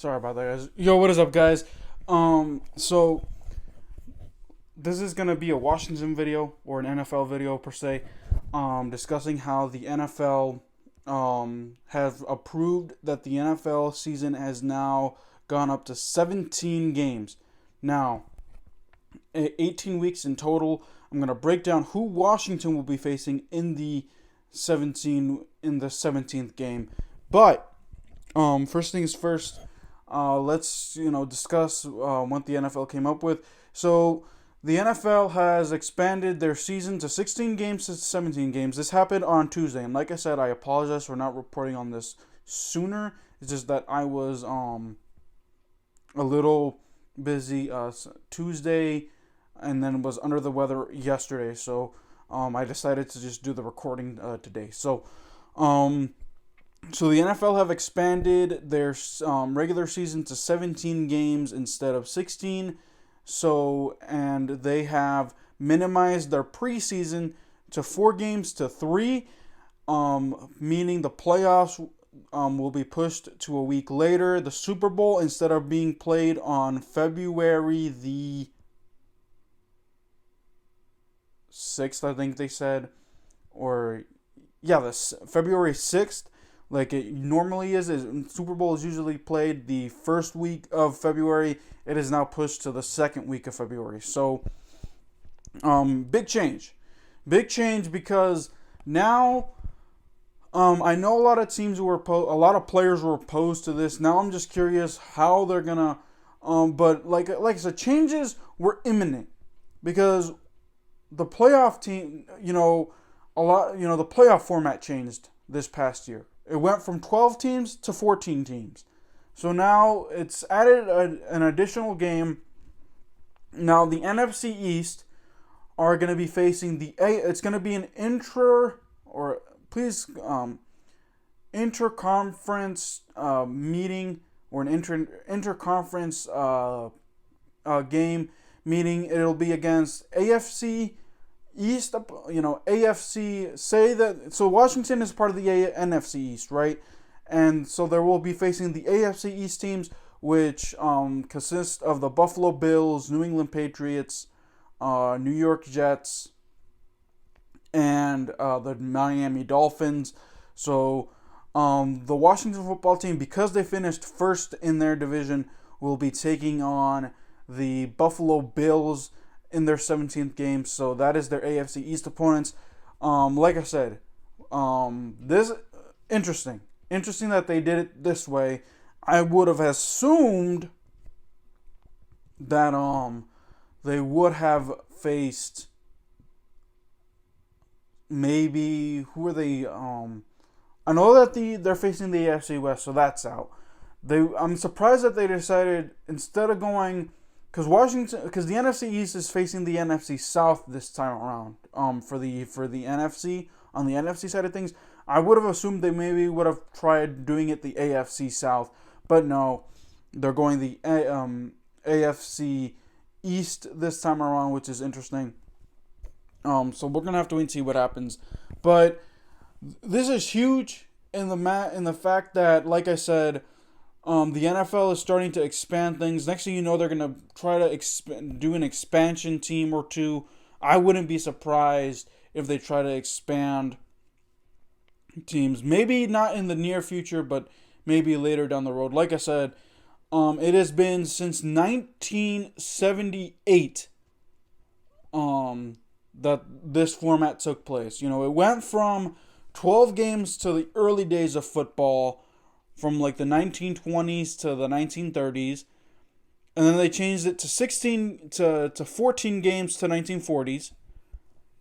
Sorry about that, guys. Yo, what is up, guys? So this is gonna be a Washington video or an NFL video per se, discussing how the NFL have approved that the NFL season has now gone up to 17 games. Now, 18 weeks in total. I'm gonna break down who Washington will be facing in the 17th game. But first things first. Let's discuss what the NFL came up with. So the NFL has expanded their season to 16 games to 17 games. This happened on Tuesday, and like I said, I apologize for not reporting on this sooner. It's just that I was a little busy Tuesday, and then was under the weather yesterday. So I decided to just do the recording today. So the NFL have expanded their regular season to 17 games instead of 16. So, and they have minimized their preseason to 4 games to 3, meaning the playoffs will be pushed to a week later. The Super Bowl, instead of being played on February the 6th, I think they said, or yeah, February 6th, like it normally is. Super Bowl is usually played the first week of February. It is now pushed to the second week of February. So, big change because now, I know a lot of teams a lot of players were opposed to this. Now I'm just curious how they're gonna, but like I said, changes were imminent because the playoff team, the playoff format changed this past year. It went from 12 teams to 14 teams. So now it's added an additional game. Now the NFC East are going to be facing it's going to be an interconference meeting, or an interconference game, meaning it'll be against AFC East, AFC, say that, so Washington is part of the NFC East, right? And so they will be facing the AFC East teams, which consist of the Buffalo Bills, New England Patriots, New York Jets, and the Miami Dolphins. So the Washington football team, because they finished first in their division, will be taking on the Buffalo Bills in their 17th game. So that is their AFC East opponents. Like I said, this interesting that they did it this way. I would have assumed that they would have faced, maybe, who are they? I know that they're facing the AFC West, so that's out. I'm surprised that they decided, instead of going, because the NFC East is facing the NFC South this time around. For the NFC, on the NFC side of things, I would have assumed they maybe would have tried doing it the AFC South, but no, they're going the AFC East this time around, which is interesting. So we're gonna have to wait and see what happens, but this is huge in the fact that, like I said, the NFL is starting to expand things. Next thing you know, they're going to try to do an expansion team or two. I wouldn't be surprised if they try to expand teams. Maybe not in the near future, but maybe later down the road. Like I said, it has been since 1978 that this format took place. It went from 12 games to the early days of football, from like the 1920s to the 1930s, and then they changed it to 14 games to 1940s,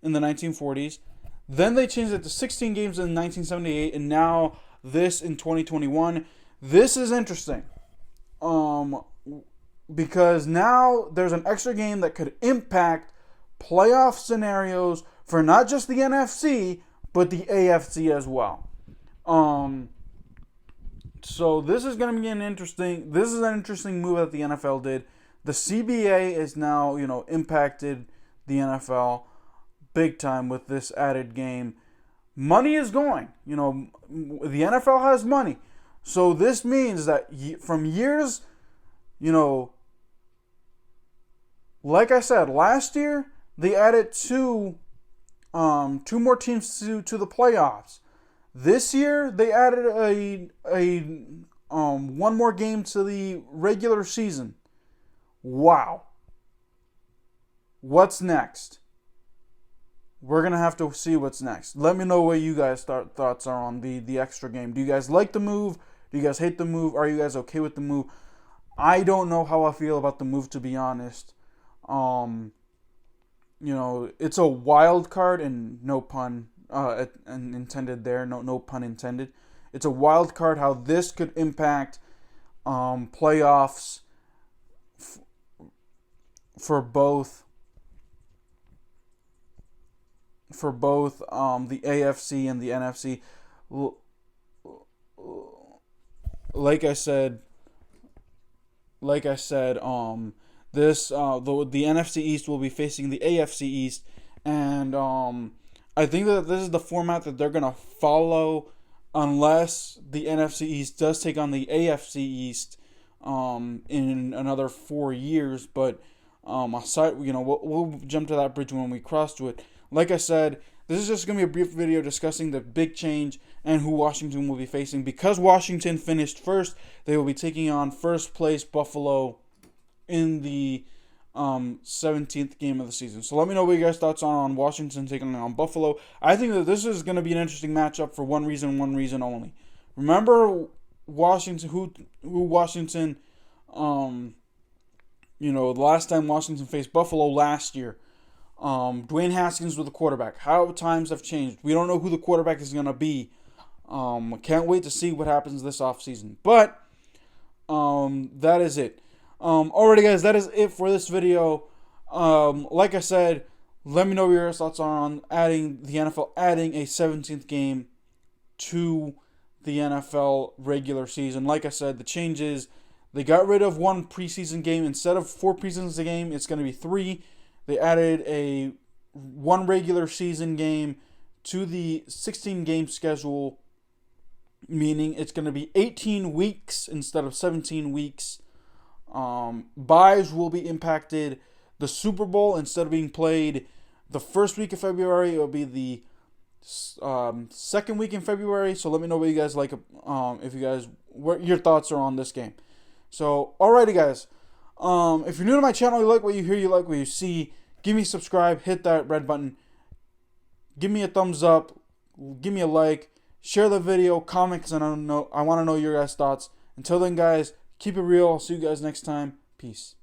in the 1940s. Then they changed it to 16 games in 1978, and now this in 2021. This is interesting, because now there's an extra game that could impact playoff scenarios for not just the NFC, but the AFC as well. So this is going to be an interesting move that the NFL did. The CBA is now, impacted the NFL big time with this added game. Money is going. The NFL has money. So this means that from years, you know, like I said, last year they added two more teams to the playoffs. This year they added a one more game to the regular season. Wow. What's next? We're gonna have to see what's next. Let me know what you guys thoughts are on the extra game. Do you guys like the move? Do you guys hate the move? Are you guys okay with the move? I don't know how I feel about the move, to be honest. You know, it's a wild card, and no pun intended there. No pun intended. It's a wild card. How this could impact playoffs for both the AFC and the NFC. Like I said, this the NFC East will be facing the AFC East, and I think that this is the format that they're gonna follow, unless the NFC East does take on the AFC East in another 4 years. But aside, we'll jump to that bridge when we cross to it. Like I said, this is just going to be a brief video discussing the big change and who Washington will be facing. Because Washington finished first, they will be taking on first place Buffalo in the 17th game of the season. So let me know what you guys' thoughts are on Washington taking on Buffalo. I think that this is going to be an interesting matchup for one reason only. Remember Washington, who Washington, the last time Washington faced Buffalo last year. Dwayne Haskins was the quarterback. How times have changed. We don't know who the quarterback is going to be. Can't wait to see what happens this offseason. But that is it. Alrighty, guys, that is it for this video. Like I said, let me know what your thoughts are on the NFL adding a 17th game to the NFL regular season. Like I said, the changes, they got rid of one preseason game. Instead of 4 preseasons a game, it's going to be 3. They added one regular season game to the 16-game schedule, meaning it's going to be 18 weeks instead of 17 weeks. Buys will be impacted. The Super Bowl, instead of being played the first week of February, it will be the second week in February. So let me know what you guys like, what your thoughts are on this game. So, alrighty, guys. If you're new to my channel, you like what you hear, you like what you see, give me a subscribe, hit that red button, give me a thumbs up, give me a like, share the video, comment, because I want to know your guys' thoughts. Until then, guys, keep it real. I'll see you guys next time. Peace.